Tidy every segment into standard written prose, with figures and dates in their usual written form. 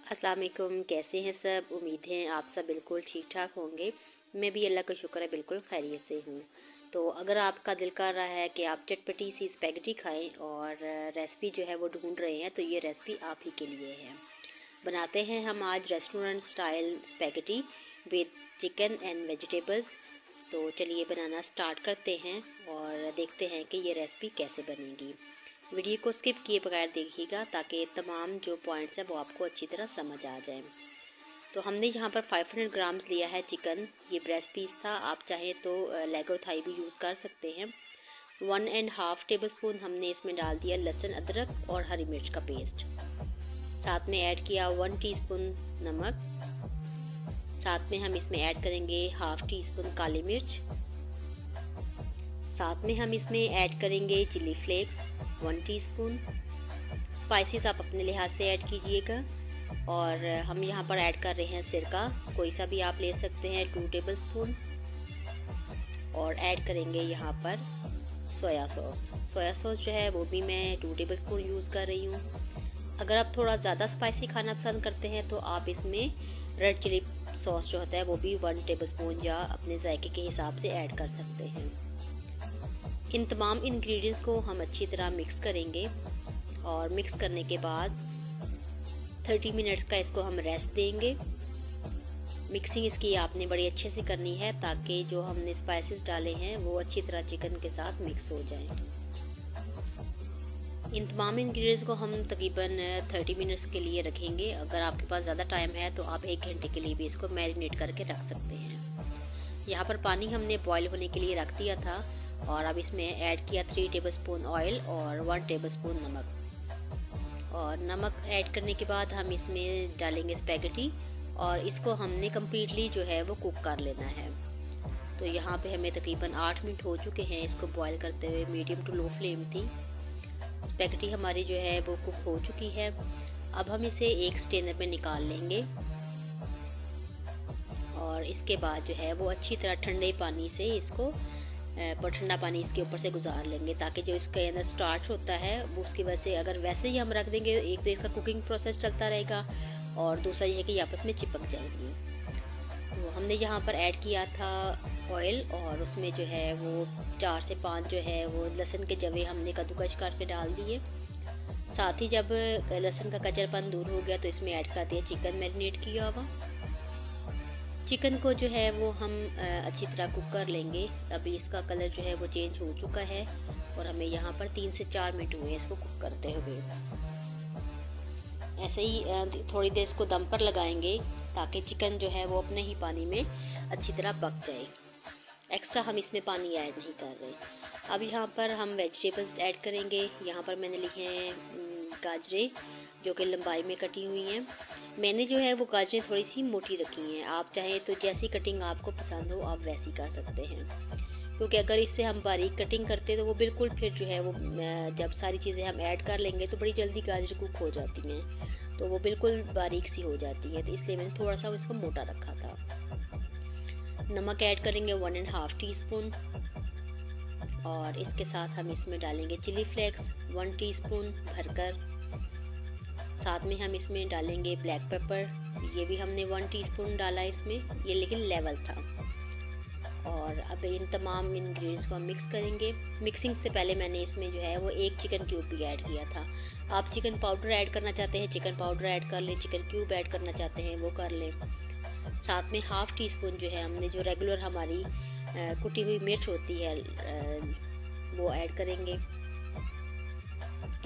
अस्सलाम वालेकुम, कैसे हैं सब। उम्मीद है आप सब बिल्कुल ठीक ठाक होंगे। मैं भी अल्लाह का शुक्र है बिल्कुल खैरियत से हूँ। तो अगर आपका दिल कर रहा है कि आप चटपटी सी स्पैगेटी खाएं और रेसिपी जो है वो ढूंढ रहे हैं, तो ये रेसिपी आप ही के लिए है। बनाते हैं हम आज restaurant style spaghetti with chicken and vegetables. तो चलिए बनाना स्टार्ट करते हैं और देखते हैं कि ये रेसिपी कैसे बनेगी। वीडियो को स्किप किए बगैर देखिएगा ताकि तमाम जो पॉइंट्स हैं वो आपको अच्छी तरह समझ आ जाए। तो हमने यहाँ पर 500 ग्राम्स लिया है चिकन। ये ब्रेस्ट पीस था, आप चाहें तो लेग और थाई भी यूज़ कर सकते हैं। 1.5 टेबलस्पून हमने इसमें डाल दिया लहसुन अदरक और हरी मिर्च का पेस्ट। साथ में ऐड किया 1 टीस्पून नमक। साथ में हम इसमें ऐड करेंगे हाफ टी स्पून काली मिर्च। साथ में हम इसमें ऐड करेंगे चिली फ्लेक्स 1 टीस्पून। स्पाइसेस आप अपने लिहाज से ऐड कीजिएगा। और हम यहाँ पर ऐड कर रहे हैं सिरका, कोई सा भी आप ले सकते हैं, 2 टेबलस्पून। और ऐड करेंगे यहाँ पर सोया सॉस। सोया सॉस जो है वो भी मैं 2 टेबलस्पून यूज़ कर रही हूँ। अगर आप थोड़ा ज़्यादा स्पाइसी खाना पसंद करते हैं तो आप इसमें रेड चिली सॉस जो होता है वो भी 1 टेबलस्पून या अपने जायके के हिसाब से ऐड कर सकते हैं। इन तमाम इंग्रेडिएंट्स को हम अच्छी तरह मिक्स करेंगे और मिक्स करने के बाद 30 मिनट्स का इसको हम रेस्ट देंगे। मिक्सिंग इसकी आपने बड़ी अच्छे से करनी है ताकि जो हमने स्पाइसेस डाले हैं वो अच्छी तरह चिकन के साथ मिक्स हो जाएं। इन तमाम इंग्रेडिएंट्स को हम तकरीबन 30 मिनट्स के लिए रखेंगे। अगर आपके पास ज़्यादा टाइम है तो आप 1 घंटे के लिए भी इसको मैरिनेट करके रख सकते हैं। यहाँ पर पानी हमने बॉयल होने के लिए रख दिया था और अब इसमें ऐड किया 3 टेबलस्पून ऑयल और 1 टेबलस्पून नमक। और नमक ऐड करने के बाद हम इसमें डालेंगे स्पैगेटी और इसको हमने कम्प्लीटली जो है वो कुक कर लेना है। तो यहाँ पे हमें तकरीबन 8 मिनट हो चुके हैं इसको बॉयल करते हुए, मीडियम टू लो फ्लेम थी। स्पैगेटी हमारी जो है वो कुक हो चुकी है। अब हम इसे एक स्ट्रेनर में निकाल लेंगे और इसके बाद जो है वो अच्छी तरह ठंडे पानी से इसको ठंडा पानी इसके ऊपर से गुजार लेंगे ताकि जो इसके अंदर स्टार्च होता है वो उसकी वजह से अगर वैसे ही हम रख देंगे एक तो इसका कुकिंग प्रोसेस चलता रहेगा और दूसरा ये है कि आपस में चिपक जाएंगी। तो हमने यहाँ पर ऐड किया था ऑयल और उसमें जो है वो 4 से 5 जो है वो लहसुन के जवे हमने कद्दूकस करके डाल दिए। साथ ही जब लहसुन का कचरपन दूर हो गया तो इसमें ऐड कर दिया चिकन मैरिनेट किया हुआ। चिकन को जो है वो हम अच्छी तरह कुक कर लेंगे। अभी इसका कलर जो है वो चेंज हो चुका है और हमें यहाँ पर 3 से 4 मिनट हुए इसको कुक करते हुए। ऐसे ही थोड़ी देर इसको दम पर लगाएंगे ताकि चिकन जो है वो अपने ही पानी में अच्छी तरह पक जाए। एक्स्ट्रा हम इसमें पानी ऐड नहीं कर रहे। अब यहाँ पर हम वेजिटेबल्स ऐड करेंगे। यहाँ पर मैंने लिखे हैं गाजरें जो कि लंबाई में कटी हुई हैं। मैंने जो है वो गाजरें थोड़ी सी मोटी रखी हैं। आप चाहें तो जैसी कटिंग आपको पसंद हो आप वैसी कर सकते हैं, क्योंकि अगर इससे हम बारीक कटिंग करते तो वो बिल्कुल फिर जो है वो जब सारी चीज़ें हम ऐड कर लेंगे तो बड़ी जल्दी गाजर कुक हो जाती हैं, तो वो बिल्कुल बारीक सी हो जाती है। तो इसलिए मैंने थोड़ा सा इसको मोटा रखा था। नमक ऐड करेंगे 1.5 टीस्पून और इसके साथ हम इसमें डालेंगे चिली फ्लेक्स 1 टीस्पून भरकर। साथ में हम इसमें डालेंगे ब्लैक पेपर, ये भी हमने 1 टीस्पून डाला इसमें, ये लेकिन लेवल था। और अब इन तमाम इंग्रेडिएंट्स को हम मिक्स करेंगे। मिक्सिंग से पहले मैंने इसमें जो है वो 1 चिकन क्यूब भी ऐड किया था। आप चिकन पाउडर ऐड करना चाहते हैं चिकन पाउडर ऐड कर लें, चिकन क्यूब ऐड करना चाहते हैं वो कर लें। साथ में हाफ टी स्पून जो है हमने जो रेगुलर हमारी कुटी हुई मिर्च होती है वो ऐड करेंगे।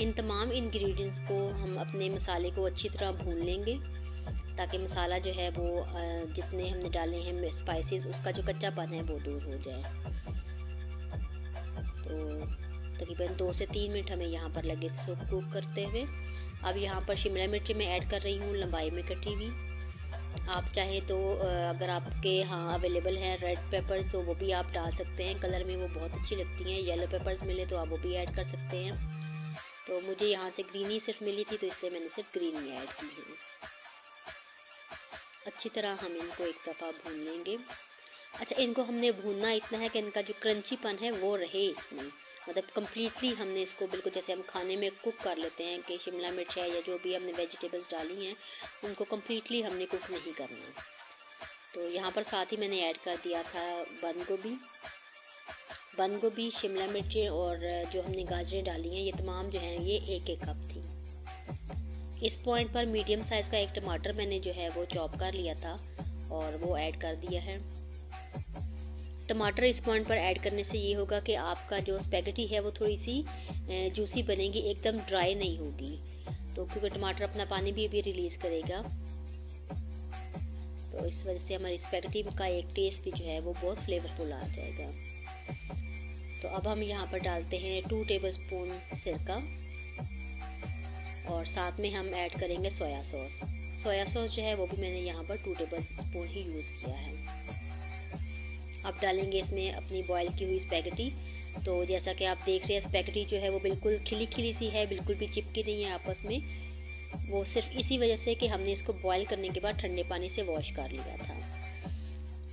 इन तमाम इंग्रेडिएंट्स को हम अपने मसाले को अच्छी तरह भून लेंगे ताकि मसाला जो है वो जितने हमने डाले हैं स्पाइसेस उसका जो कच्चापन है वो दूर हो जाए। तो तकरीबन 2 से 3 मिनट हमें यहाँ पर लगे इसको कुक करते हुए। अब यहाँ पर शिमला मिर्च मैं ऐड कर रही हूँ लंबाई में कटी हुई। आप चाहे तो अगर आपके यहाँ अवेलेबल हैं रेड पेपर्स तो वो भी आप डाल सकते हैं, कलर में वो बहुत अच्छी लगती हैं। येलो पेपर्स मिले तो आप वो भी ऐड कर सकते हैं। तो मुझे यहाँ से ग्रीन ही सिर्फ मिली थी तो इसलिए मैंने सिर्फ ग्रीन में ऐड की है। अच्छी तरह हम इनको एक दफ़ा भून लेंगे। अच्छा, इनको हमने भूनना इतना है कि इनका जो क्रंचीपन है वो रहे इसमें, मतलब कम्प्लीटली हमने इसको बिल्कुल जैसे हम खाने में कुक कर लेते हैं कि शिमला मिर्च है या जो भी हमने वेजिटेबल्स डाली हैं उनको कम्प्लीटली हमने कुक नहीं करना। तो यहाँ पर साथ ही मैंने ऐड कर दिया था बंद गोभी, शिमला मिर्च और जो हमने गाजरें डाली हैं ये तमाम जो हैं ये 1-1 कप थी। इस पॉइंट पर मीडियम साइज़ का एक टमाटर मैंने जो है वो चॉप कर लिया था और वो ऐड कर दिया है। टमाटर इस पॉइंट पर ऐड करने से ये होगा कि आपका जो स्पैगेटी है वो थोड़ी सी जूसी बनेगी, एकदम ड्राई नहीं होगी। तो क्योंकि टमाटर अपना पानी भी अभी रिलीज़ करेगा, तो इस वजह से हमारी स्पैगेटी का एक टेस्ट भी जो है वो बहुत फ्लेवरफुल आ जाएगा। तो अब हम यहाँ पर डालते हैं 2 टेबलस्पून सिरका और साथ में हम ऐड करेंगे सोया सॉस। सोया सॉस जो है वो भी मैंने यहाँ पर 2 टेबलस्पून ही यूज़ किया है। अब डालेंगे इसमें अपनी बॉईल की हुई स्पैगेटी। तो जैसा कि आप देख रहे हैं स्पैगेटी जो है वो बिल्कुल खिली खिली सी है, बिल्कुल भी चिपकी नहीं है आपस में। वो सिर्फ इसी वजह से कि हमने इसको बॉईल करने के बाद ठंडे पानी से वॉश कर लिया था।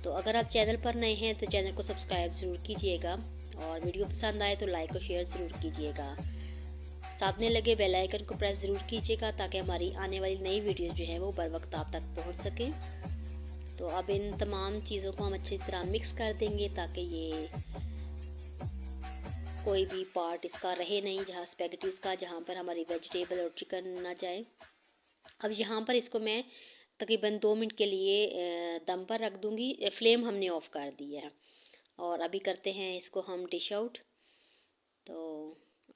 तो अगर आप चैनल पर नए हैं तो चैनल को सब्सक्राइब ज़रूर कीजिएगा और वीडियो पसंद आए तो लाइक और शेयर ज़रूर कीजिएगा। साथ में लगे बेल आइकन को प्रेस ज़रूर कीजिएगा ताकि हमारी आने वाली नई वीडियोज़ जो है वो बर वक्त आप तक पहुँच सकें। तो अब इन तमाम चीज़ों को हम अच्छी तरह मिक्स कर देंगे ताकि ये कोई भी पार्ट इसका रहे नहीं जहाँ स्पैगेटीज़ का, जहाँ पर हमारी वेजिटेबल और चिकन ना जाए। अब यहाँ पर इसको मैं तकरीबन 2 मिनट के लिए दम पर रख दूँगी। फ्लेम हमने ऑफ़ कर दी है और अभी करते हैं इसको हम डिश आउट। तो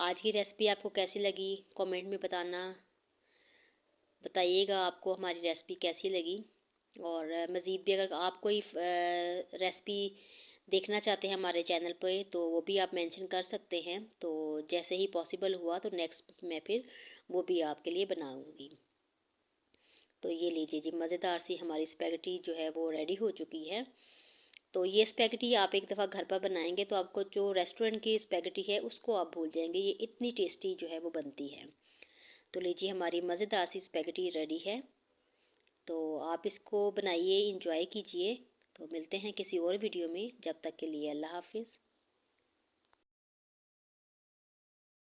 आज की रेसिपी आपको कैसी लगी कमेंट में बताइएगा आपको हमारी रेसिपी कैसी लगी। और मज़ीद भी अगर आप कोई रेसिपी देखना चाहते हैं हमारे चैनल पे तो वो भी आप मेंशन कर सकते हैं। तो जैसे ही पॉसिबल हुआ तो नेक्स्ट मैं फिर वो भी आपके लिए बनाऊंगी। तो ये लीजिए जी, मज़ेदार सी हमारी स्पैगेटी जो है वो रेडी हो चुकी है। तो ये स्पैगेटी आप एक दफ़ा घर पर बनाएंगे तो आपको जो रेस्टोरेंट की स्पैगेटी है उसको आप भूल जाएंगे, ये इतनी टेस्टी जो है वो बनती है। तो लीजिए हमारी मज़ेदार सी स्पैगेटी रेडी है। तो आप इसको बनाइए, इंजॉय कीजिए। तो मिलते हैं किसी और वीडियो में, जब तक के लिए अल्लाह हाफिज़।